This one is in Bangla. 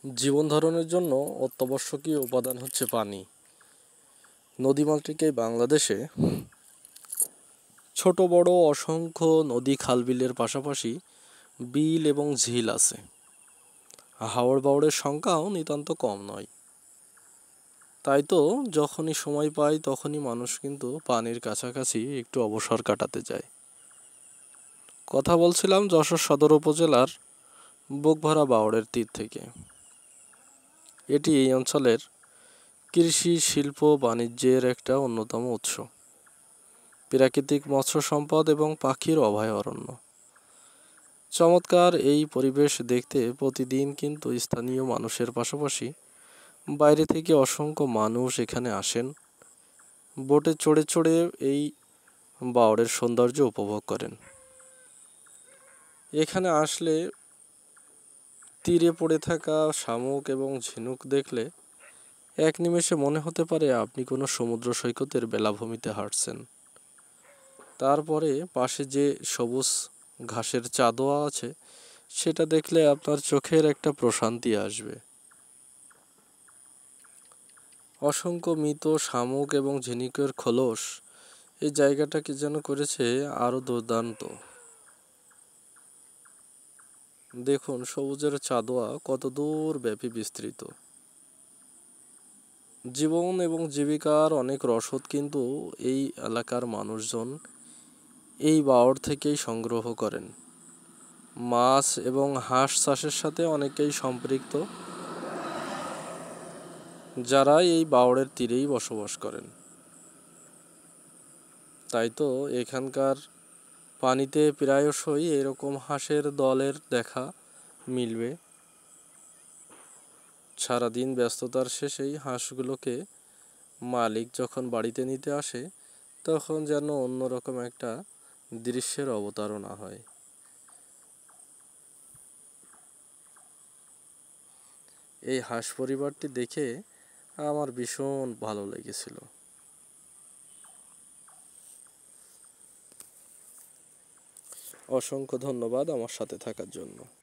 জীবন ধারণের জন্য অত্যাবশ্যকীয় উপাদান হচ্ছে পানি। নদীমাতৃক এই বাংলাদেশে ছোট বড় অসংখ্য নদী খালবিলের পাশাপাশি বিল এবং ঝিল আছে। হাওড় বাওড়ের সংখ্যাও নিতান্ত কম নয়। তাই তো যখনই সময় পায় তখনই মানুষ কিন্তু পানির কাছাকাছি একটু অবসর কাটাতে যায়। কথা বলছিলাম যশোর সদর উপজেলার বুকভরা বাওড়ের তীর থেকে। এটি এই অঞ্চলের কৃষি, শিল্প, বাণিজ্যের একটা অন্যতম উৎস। প্রাকৃতিক মৎস্য সম্পদ এবং পাখির অভয়ারণ্য। চমৎকার এই পরিবেশ দেখতে প্রতিদিন কিন্তু স্থানীয় মানুষের পাশাপাশি বাইরে থেকে অসংখ্য মানুষ এখানে আসেন। বোটে চড়ে চড়ে এই বাওড়ের সৌন্দর্য উপভোগ করেন। এখানে আসলে তীরে পড়ে থাকা শামুক এবং ঝিনুক দেখলে এক নিমেষে মনে হতে পারে আপনি কোনো সমুদ্র সৈকতের বেলাভূমিতে হাঁটছেন। তারপরে পাশে যে সবুজ ঘাসের চাদোয়া আছে সেটা দেখলে আপনার চোখের একটা প্রশান্তি আসবে। অসংখ্য মৃত শামুক এবং ঝিনুকের খোলস এই জায়গাটাকে যেন করেছে আরো দুর্দান্ত। দেখুন সবুজের চাদোয়া কত দূর ব্যাপী বিস্তৃত। জীবন এবং জীবিকার অনেক রসদ কিন্তু এই এলাকার মানুষজন এই বাওড় থেকেই সংগ্রহ করেন। মাছ এবং হাঁস চাষের সাথে অনেকেই সম্পৃক্ত, যারা এই বাওড়ের তীরেই বসবাস করেন। তাই তো এখানকার পানিতে প্রায়শই এরকম হাঁসের দলের দেখা মিলবে। সারাদিন ব্যস্ততার শেষেই হাঁসগুলোকে মালিক যখন বাড়িতে নিতে আসে তখন যেন অন্যরকম একটা দৃশ্যের অবতারণা হয়। এই হাঁস পরিবারটি দেখে আমার ভীষণ ভালো লেগেছিল। অসংখ্য ধন্যবাদ আমার সাথে থাকার জন্য।